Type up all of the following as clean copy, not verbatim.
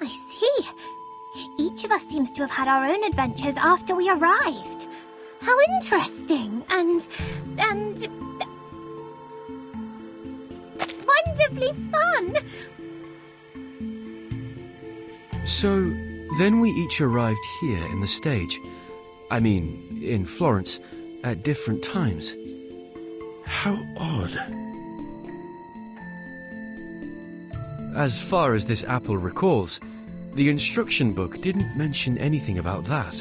I see. Each of us seems to have had our own adventures after we arrived. How interesting and wonderfully fun! So, then we each arrived here in the stage. I mean, in Florence, at different times. How odd. As far as this apple recalls, the instruction book didn't mention anything about that.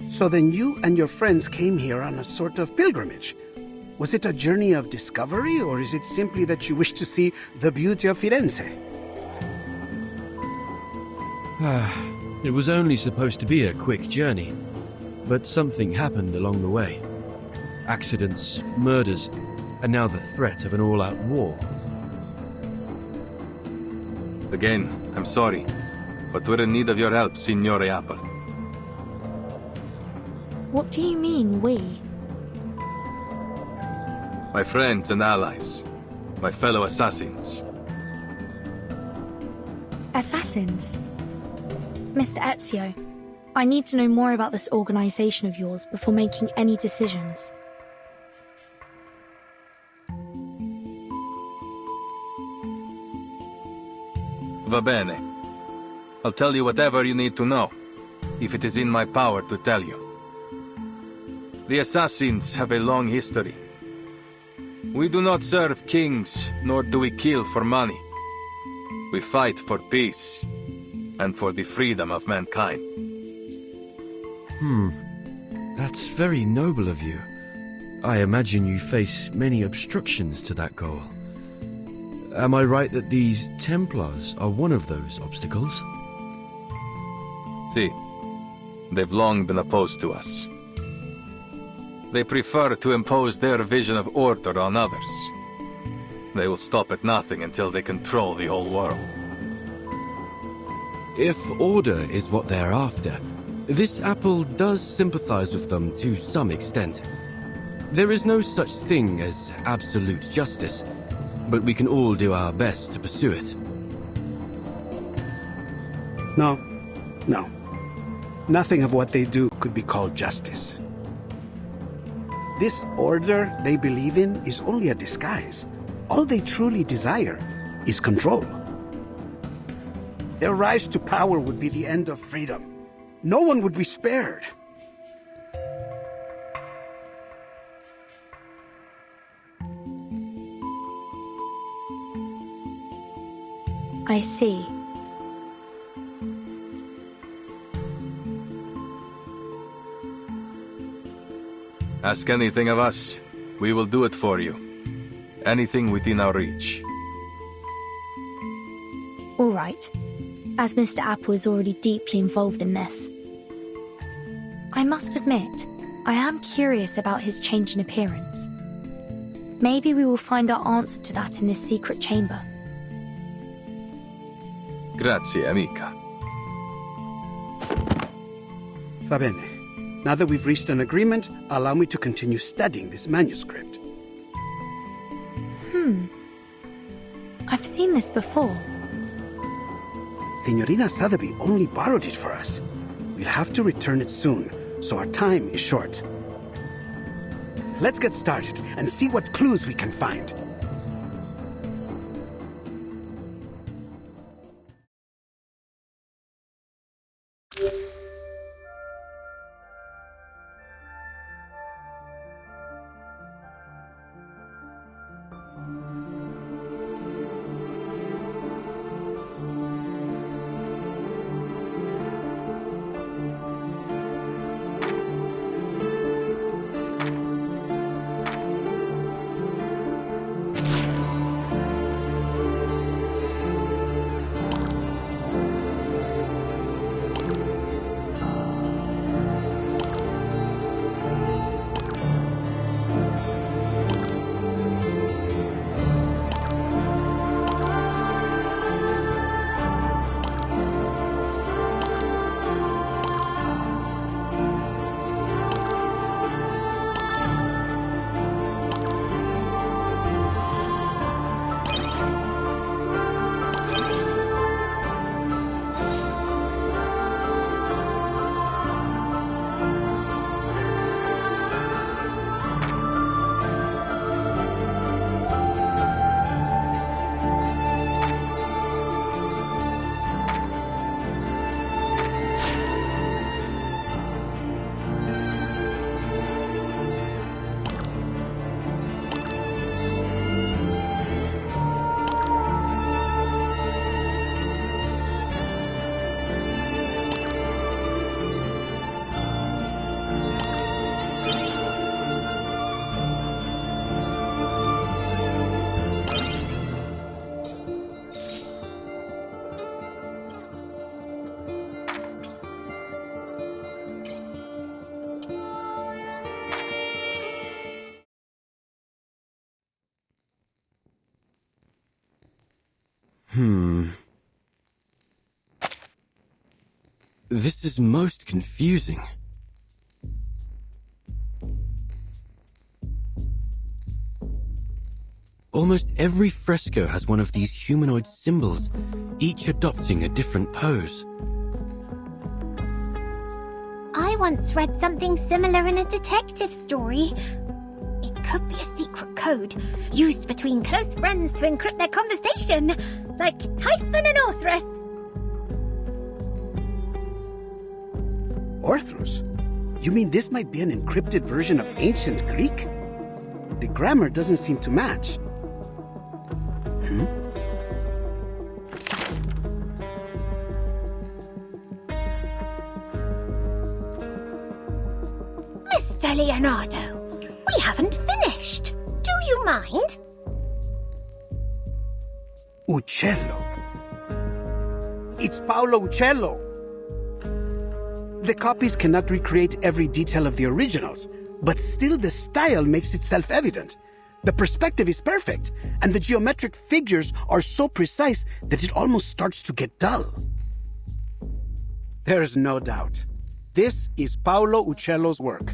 So then you and your friends came here on a sort of pilgrimage. Was it a journey of discovery, or is it simply that you wish to see the beauty of Firenze? It was only supposed to be a quick journey, but something happened along the way. Accidents, murders, and now the threat of an all-out war. Again, I'm sorry, but we're in need of your help, Signore Apple. What do you mean, we? My friends and allies. My fellow assassins. Assassins? Mr. Ezio, I need to know more about this organization of yours before making any decisions. Va bene. I'll tell you whatever you need to know, if it is in my power to tell you. The assassins have a long history. We do not serve kings, nor do we kill for money. We fight for peace, and for the freedom of mankind. That's very noble of you. I imagine you face many obstructions to that goal. Am I right that these Templars are one of those obstacles? See, they've long been opposed to us. They prefer to impose their vision of order on others. They will stop at nothing until they control the whole world. If order is what they're after, this apple does sympathize with them to some extent. There is no such thing as absolute justice, but we can all do our best to pursue it. No. Nothing of what they do could be called justice. This order they believe in is only a disguise. All they truly desire is control. Their rise to power would be the end of freedom. No one would be spared. I see. Ask anything of us, we will do it for you. Anything within our reach. All right. As Mr. Apple is already deeply involved in this. I must admit, I am curious about his change in appearance. Maybe we will find our answer to that in this secret chamber. Grazie, amica. Va bene. Now that we've reached an agreement, allow me to continue studying this manuscript. I've seen this before. Signorina Sotheby only borrowed it for us. We'll have to return it soon, so our time is short. Let's get started and see what clues we can find. This is most confusing. Almost every fresco has one of these humanoid symbols, each adopting a different pose. I once read something similar in a detective story. It could be a secret code used between close friends to encrypt their conversation, like Typhon and Orthrus. Orthrus? You mean this might be an encrypted version of ancient Greek? The grammar doesn't seem to match. Mr. Leonardo, we haven't finished. Do you mind? Uccello. It's Paolo Uccello. The copies cannot recreate every detail of the originals, but still the style makes it self-evident. The perspective is perfect, and the geometric figures are so precise that it almost starts to get dull. There's no doubt. This is Paolo Uccello's work.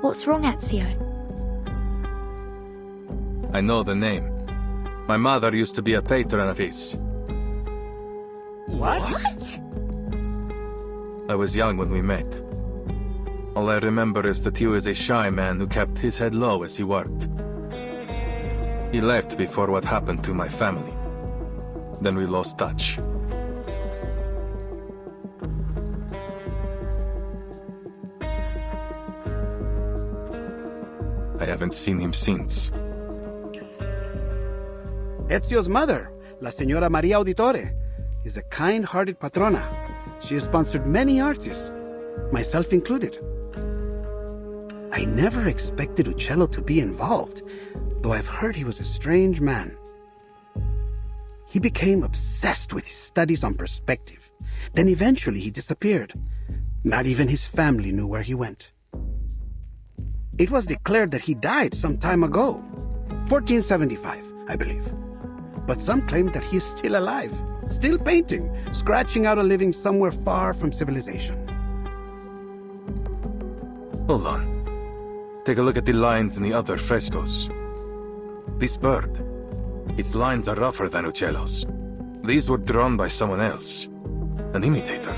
What's wrong, Ezio? I know the name. My mother used to be a patron of his. What? I was young when we met. All I remember is that he was a shy man who kept his head low as he worked. He left before what happened to my family. Then we lost touch. I haven't seen him since. Ezio's mother, La Señora Maria Auditore, is a kind-hearted patrona. She has sponsored many artists, myself included. I never expected Uccello to be involved, though I've heard he was a strange man. He became obsessed with his studies on perspective. Then eventually he disappeared. Not even his family knew where he went. It was declared that he died some time ago, 1475, I believe. But some claim that he is still alive, still painting, scratching out a living somewhere far from civilization. Hold on. Take a look at the lines in the other frescoes. This bird, its lines are rougher than Uccello's. These were drawn by someone else, an imitator.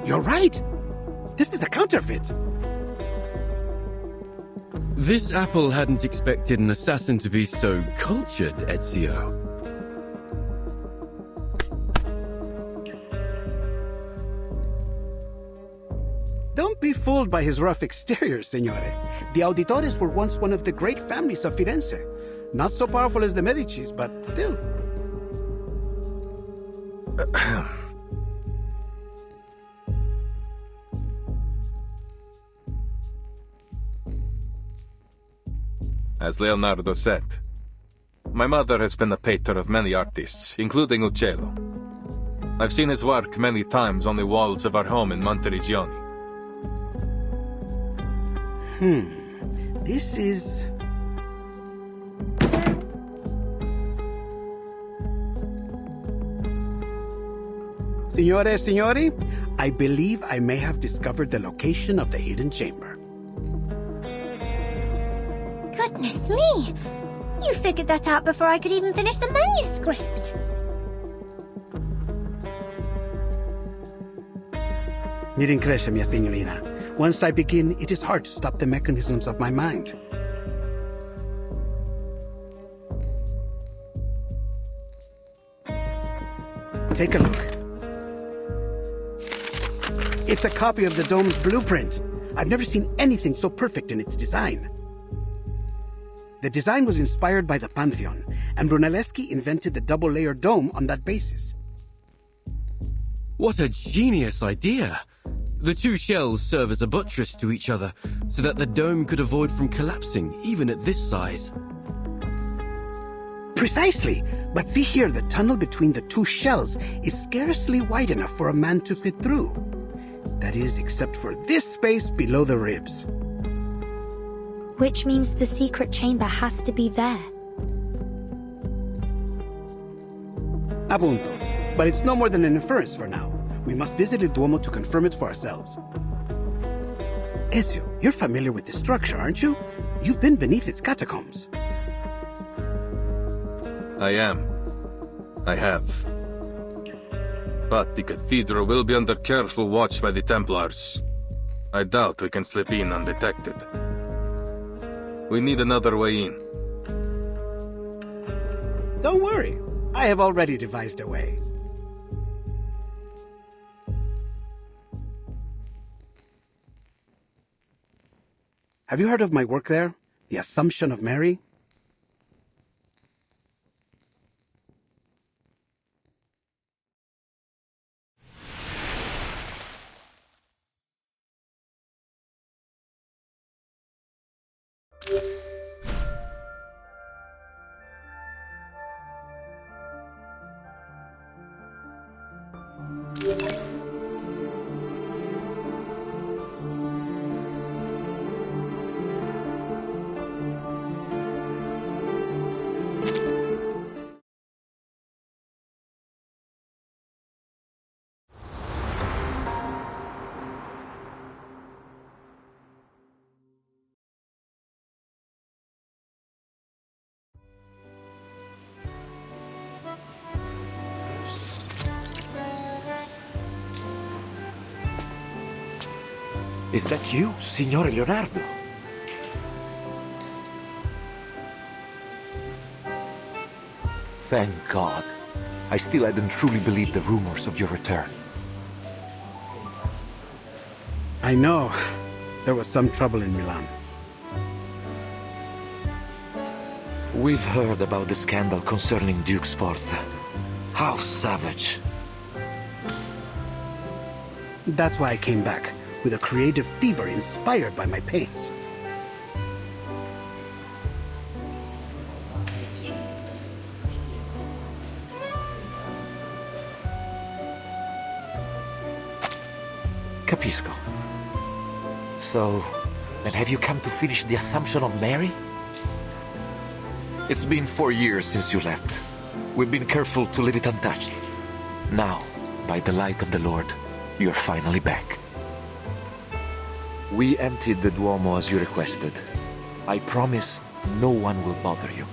You're right. This is a counterfeit. This apple hadn't expected an assassin to be so cultured, Ezio. Don't be fooled by his rough exterior, Signore. The Auditores were once one of the great families of Firenze. Not so powerful as the Medicis, but still. As Leonardo said, my mother has been a patron of many artists, including Uccello. I've seen his work many times on the walls of our home in Monteriggioni. This is... Signori, I believe I may have discovered the location of the hidden chamber. Goodness me! You figured that out before I could even finish the manuscript. Mi rincresce, mia signorina. Once I begin, it is hard to stop the mechanisms of my mind. Take a look. It's a copy of the dome's blueprint. I've never seen anything so perfect in its design. The design was inspired by the Pantheon, and Brunelleschi invented the double-layer dome on that basis. What a genius idea! The two shells serve as a buttress to each other, so that the dome could avoid from collapsing, even at this size. Precisely! But see here, the tunnel between the two shells is scarcely wide enough for a man to fit through. That is, except for this space below the ribs. Which means the secret chamber has to be there. Apunto. But it's no more than an inference for now. We must visit the Duomo to confirm it for ourselves. Ezio, you're familiar with this structure, aren't you? You've been beneath its catacombs. I am. I have. But the cathedral will be under careful watch by the Templars. I doubt we can slip in undetected. We need another way in. Don't worry. I have already devised a way. Have you heard of my work there? The Assumption of Mary? Is that you, Signore Leonardo? Thank God. I still hadn't truly believed the rumors of your return. I know. There was some trouble in Milan. We've heard about the scandal concerning Duke Sforza. How savage. That's why I came back, with a creative fever inspired by my pains. Capisco. So, then have you come to finish the Assumption of Mary? It's been 4 years since you left. We've been careful to leave it untouched. Now, by the light of the Lord, you're finally back. We emptied the Duomo as you requested. I promise no one will bother you.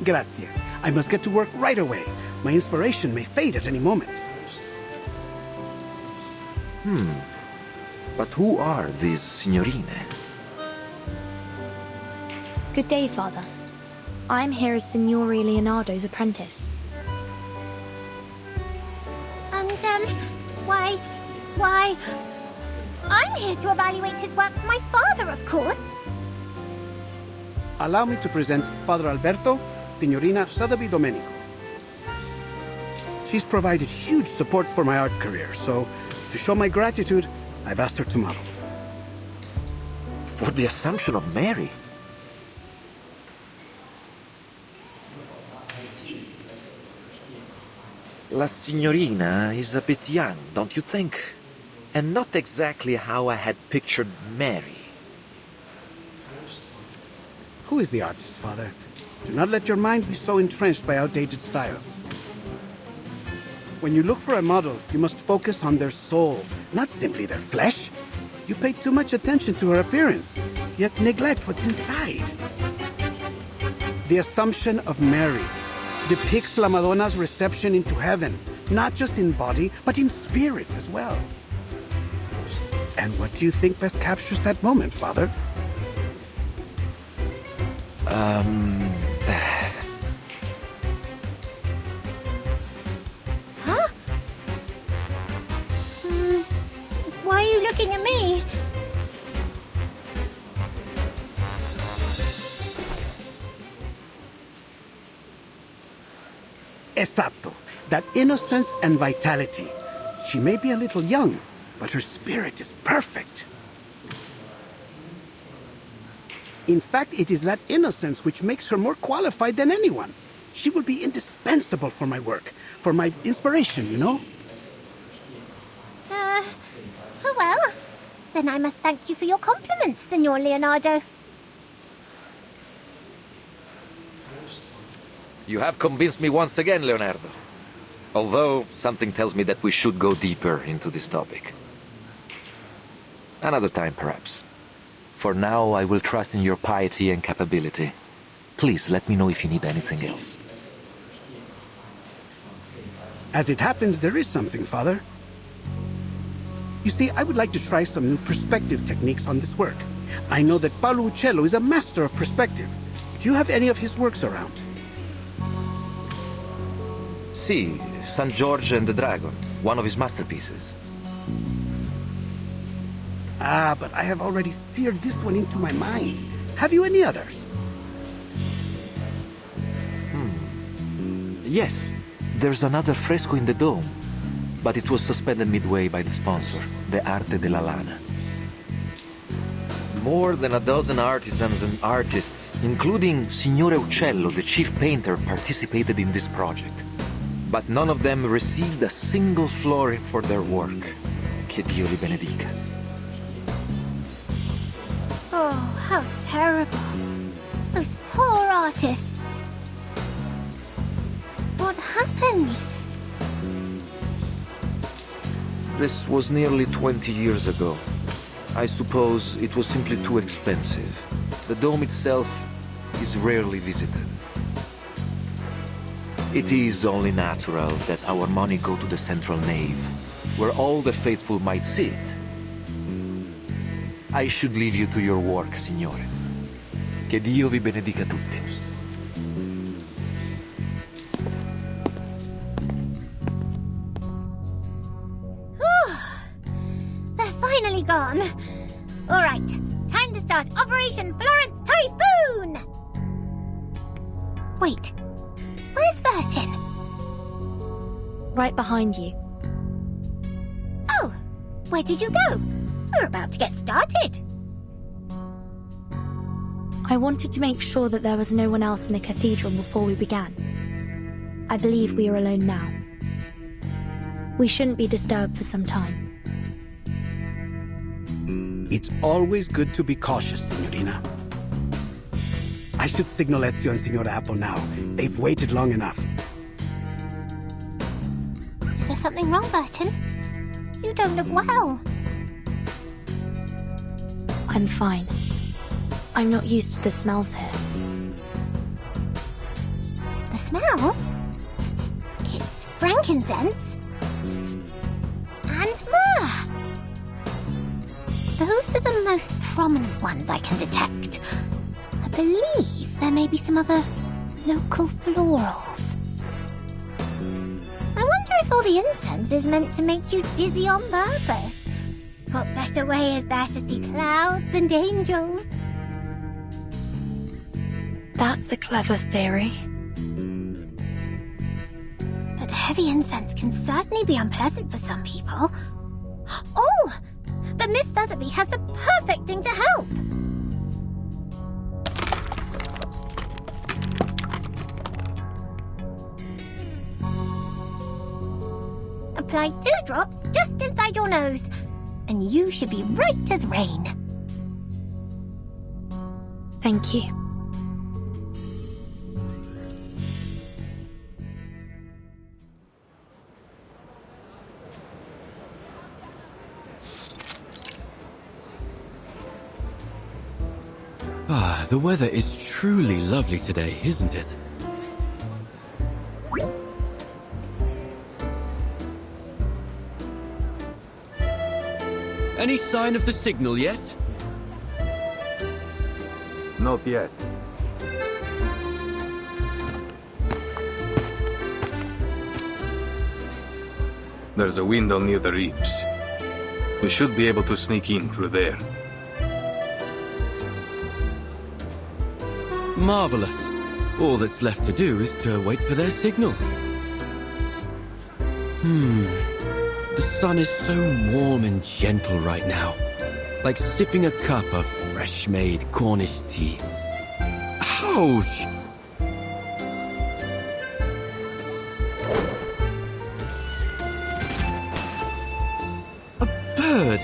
Grazie. I must get to work right away. My inspiration may fade at any moment. But who are these signorine? Good day, Father. I'm here as Signore Leonardo's apprentice. And, why... I'm here to evaluate his work for my father, of course. Allow me to present Father Alberto, Signorina Sotheby Domenico. She's provided huge support for my art career, so to show my gratitude, I've asked her to model. For the Assumption of Mary? La signorina is a bit young, don't you think? And not exactly how I had pictured Mary. Who is the artist, Father? Do not let your mind be so entrenched by outdated styles. When you look for a model, you must focus on their soul, not simply their flesh. You pay too much attention to her appearance, yet neglect what's inside. The Assumption of Mary depicts La Madonna's reception into heaven, not just in body, but in spirit as well. And what do you think best captures that moment, Father? Huh? Why are you looking at me? Esatto. That innocence and vitality. She may be a little young, but her spirit is perfect. In fact, it is that innocence which makes her more qualified than anyone. She will be indispensable for my work, for my inspiration, you know? Well, Then I must thank you for your compliments, Signor Leonardo. You have convinced me once again, Leonardo. Although, something tells me that we should go deeper into this topic. Another time, perhaps. For now, I will trust in your piety and capability. Please, let me know if you need anything else. As it happens, there is something, Father. You see, I would like to try some new perspective techniques on this work. I know that Paolo Uccello is a master of perspective. Do you have any of his works around? See, San George and the Dragon, one of his masterpieces. Ah, but I have already seared this one into my mind. Have you any others? Yes, there's another fresco in the dome, but it was suspended midway by the sponsor, the Arte della Lana. More than a dozen artisans and artists, including Signore Uccello, the chief painter, participated in this project. But none of them received a single florin for their work. Che Dio li benedica. Oh, how terrible. Those poor artists. What happened? This was nearly 20 years ago. I suppose it was simply too expensive. The dome itself is rarely visited. It is only natural that our money go to the central nave, where all the faithful might see it. I should leave you to your work, Signore. Che Dio vi benedica tutti. They're finally gone. All right, time to start Operation Florence Typhoon! Wait, where's Vertin? Right behind you. Oh, where did you go? We're about to get started. I wanted to make sure that there was no one else in the cathedral before we began. I believe we are alone now. We shouldn't be disturbed for some time. It's always good to be cautious, Signorina. I should signal Ezio and Signor Apple now. They've waited long enough. Is there something wrong, Vertin? You don't look well. I'm fine. I'm not used to the smells here. The smells? It's frankincense. And myrrh. Those are the most prominent ones I can detect. I believe there may be some other local florals. I wonder if all the incense is meant to make you dizzy on purpose. What better way is there to see clouds and angels? That's a clever theory. But heavy incense can certainly be unpleasant for some people. Oh! But Miss Sotheby has the perfect thing to help! Apply 2 drops just inside your nose, and you should be right as rain. Thank you. Ah, the weather is truly lovely today, isn't it? Any sign of the signal yet? Not yet. There's a window near the reaps. We should be able to sneak in through there. Marvelous. All that's left to do is to wait for their signal. The sun is so warm and gentle right now. Like sipping a cup of fresh-made Cornish tea. Ouch! A bird!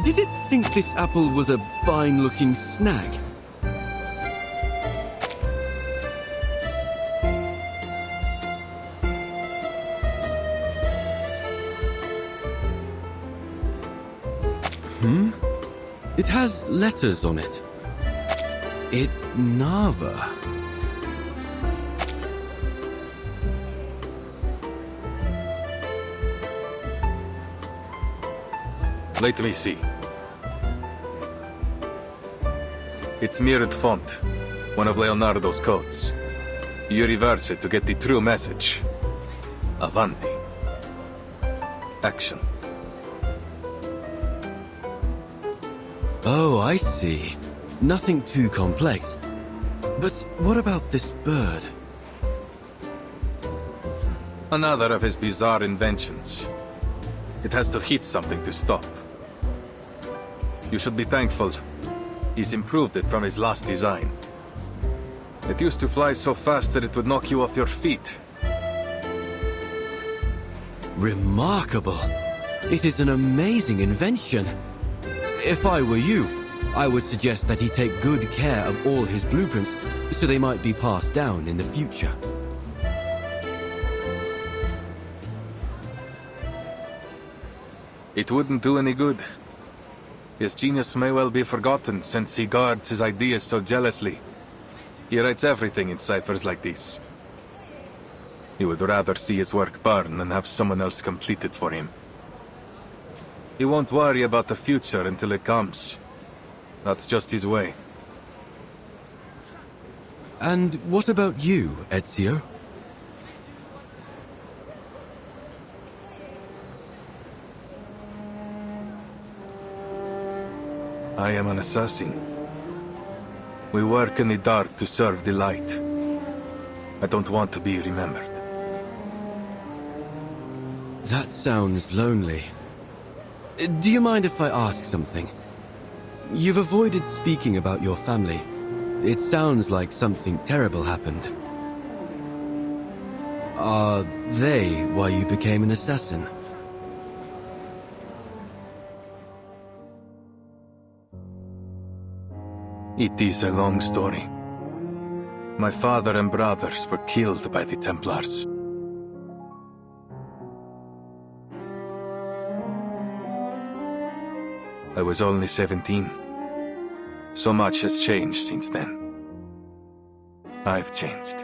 Did it think this apple was a fine-looking snack. It has letters on it. Nava. Let me see. It's mirrored font, one of Leonardo's codes. You reverse it to get the true message. Avanti. Action. Oh, I see. Nothing too complex. But what about this bird? Another of his bizarre inventions. It has to hit something to stop. You should be thankful. He's improved it from his last design. It used to fly so fast that it would knock you off your feet. Remarkable. It is an amazing invention. If I were you, I would suggest that he take good care of all his blueprints so they might be passed down in the future. It wouldn't do any good. His genius may well be forgotten since he guards his ideas so jealously. He writes everything in ciphers like this. He would rather see his work burn than have someone else complete it for him. He won't worry about the future until it comes. That's just his way. And what about you, Ezio? I am an assassin. We work in the dark to serve the light. I don't want to be remembered. That sounds lonely. Do you mind if I ask something? You've avoided speaking about your family. It sounds like something terrible happened. Are they why you became an assassin? It is a long story. My father and brothers were killed by the Templars. I was only 17. So much has changed since then. I've changed.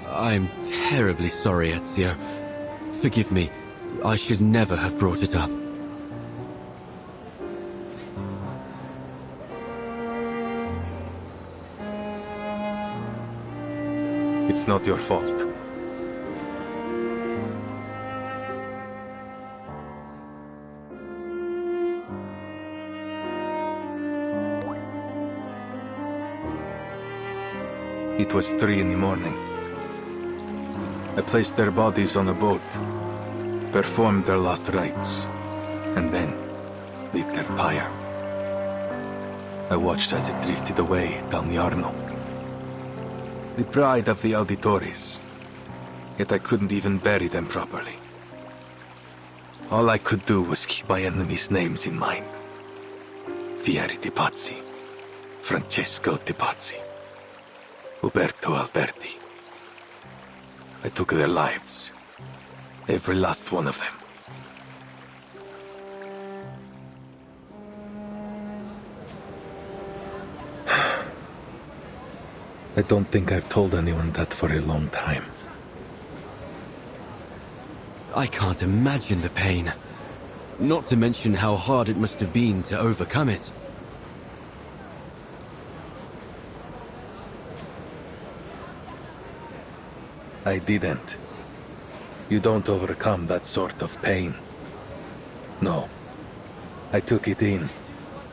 I'm terribly sorry, Ezio. Forgive me. I should never have brought it up. It's not your fault. It was 3 in the morning. I placed their bodies on a boat, performed their last rites, and then lit their pyre. I watched as it drifted away down the Arno. The pride of the Auditores, yet I couldn't even bury them properly. All I could do was keep my enemies' names in mind. Fieri de Pazzi, Francesco de Pazzi, Uberto Alberti. I took their lives. Every last one of them. I don't think I've told anyone that for a long time. I can't imagine the pain. Not to mention how hard it must have been to overcome it. I didn't. You don't overcome that sort of pain. No. I took it in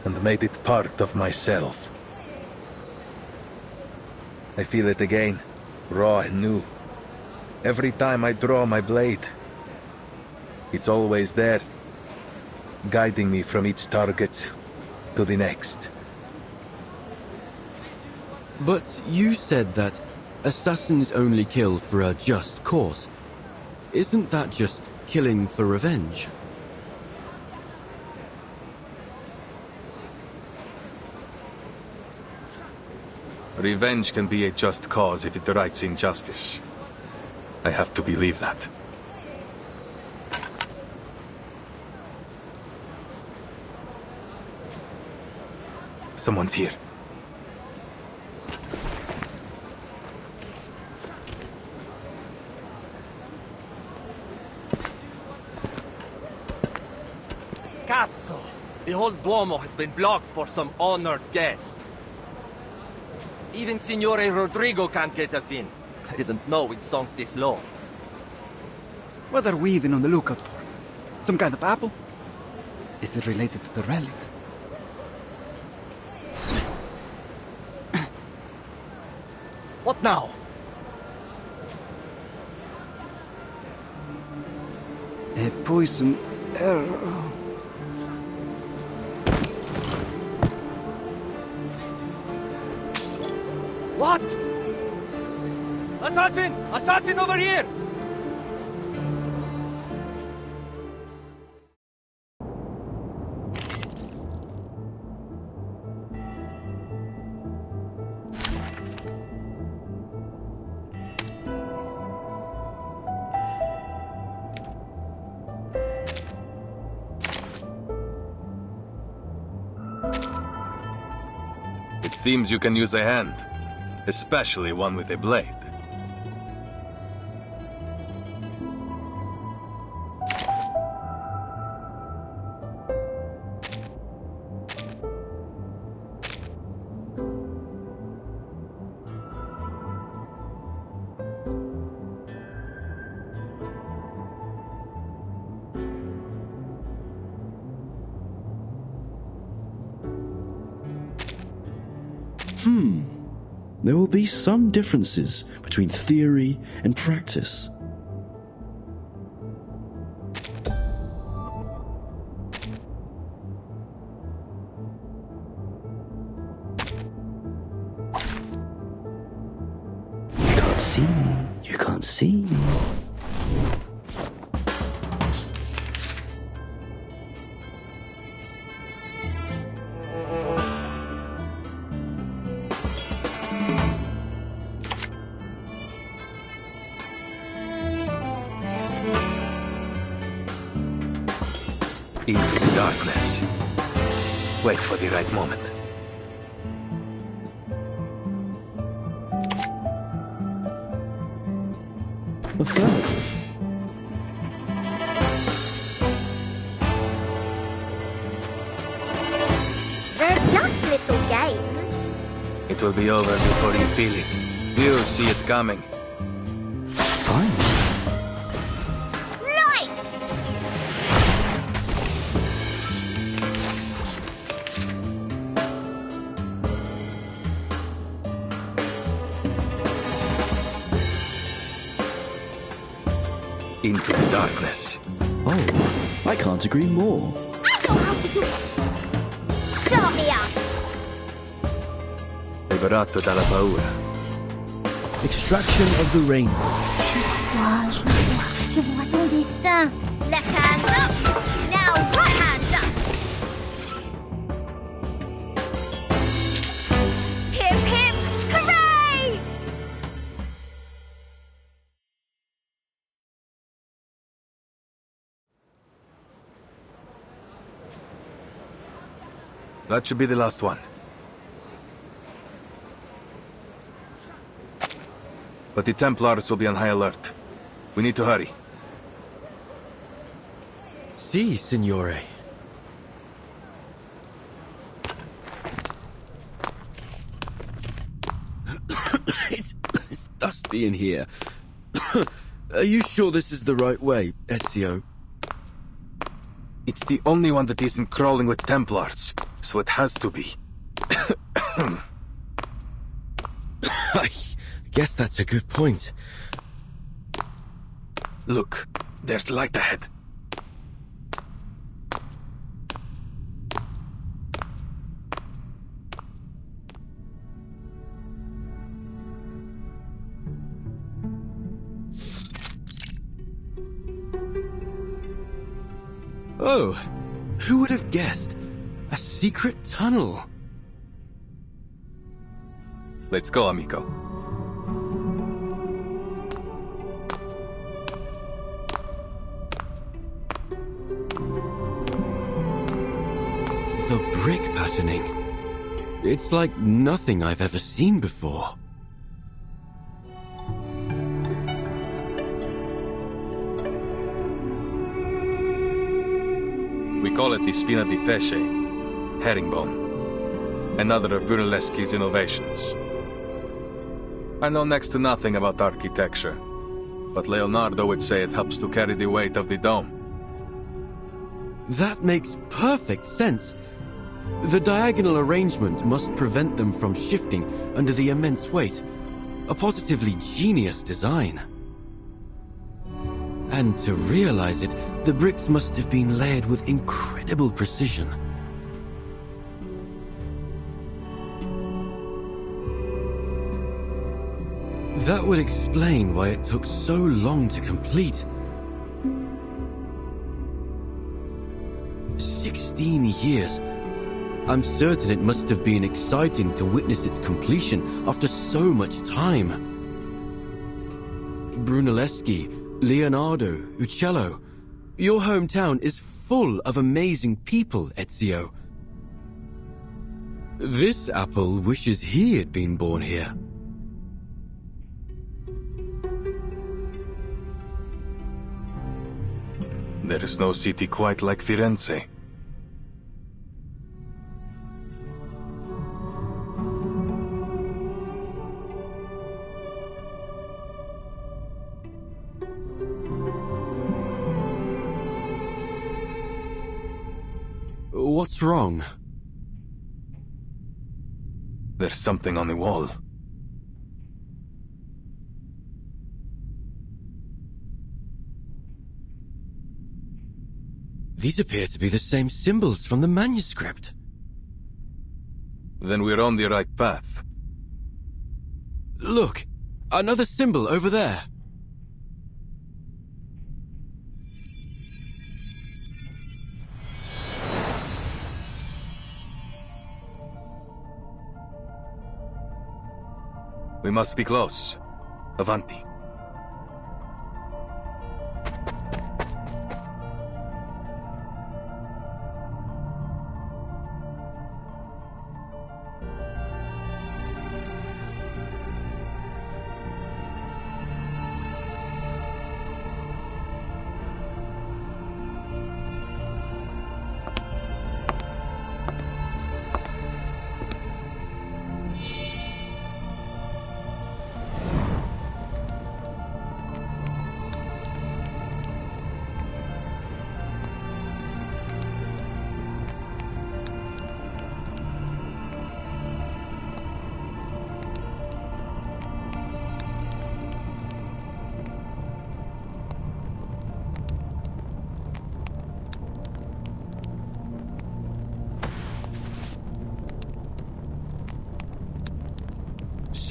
and made it part of myself. I feel it again, raw and new. Every time I draw my blade. It's always there, guiding me from each target to the next. But you said that assassins only kill for a just cause. Isn't that just killing for revenge? Revenge can be a just cause if it rights injustice. I have to believe that. Someone's here. Cazzo! The whole Duomo has been blocked for some honored guest. Even Signore Rodrigo can't get us in. I didn't know we'd sunk this low. What are we even on the lookout for? Some kind of apple? Is it related to the relics? What now? A poison arrow. What? Assassin! Assassin over here! It seems you can use a hand, especially one with a blade. There will be some differences between theory and practice. You can't see me. You can't see me. Into the darkness. Wait for the right moment. Affirmative. They're just little games. It will be over before you feel it. You'll see it coming. Fine. Nice! Into the darkness. Oh, I can't agree more. I know how to do it. Start me up. Liberato dalla paura. Extraction of the rainbow. Je vois ton destin. Left hand up. Now right hand up. Hip hip hooray! That should be the last one. But the Templars will be on high alert. We need to hurry. Si, signore. It's dusty in here. Are you sure this is the right way, Ezio? It's the only one that isn't crawling with Templars, so it has to be. I guess that's a good point. Look, there's light ahead. Oh, who would have guessed? A secret tunnel. Let's go, amigo. The brick patterning. It's like nothing I've ever seen before. We call it the spina di pesce, herringbone, another of Brunelleschi's innovations. I know next to nothing about architecture, but Leonardo would say it helps to carry the weight of the dome. That makes perfect sense. The diagonal arrangement must prevent them from shifting under the immense weight. A positively genius design. And to realize it, the bricks must have been layered with incredible precision. That would explain why it took so long to complete. 16 years. I'm certain it must have been exciting to witness its completion after so much time. Brunelleschi, Leonardo, Uccello. Your hometown is full of amazing people, Ezio. This apple wishes he had been born here. There is no city quite like Firenze. What's wrong? There's something on the wall. These appear to be the same symbols from the manuscript. Then we're on the right path. Look, another symbol over there. We must be close. Avanti.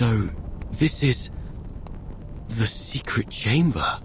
So, this is the secret chamber.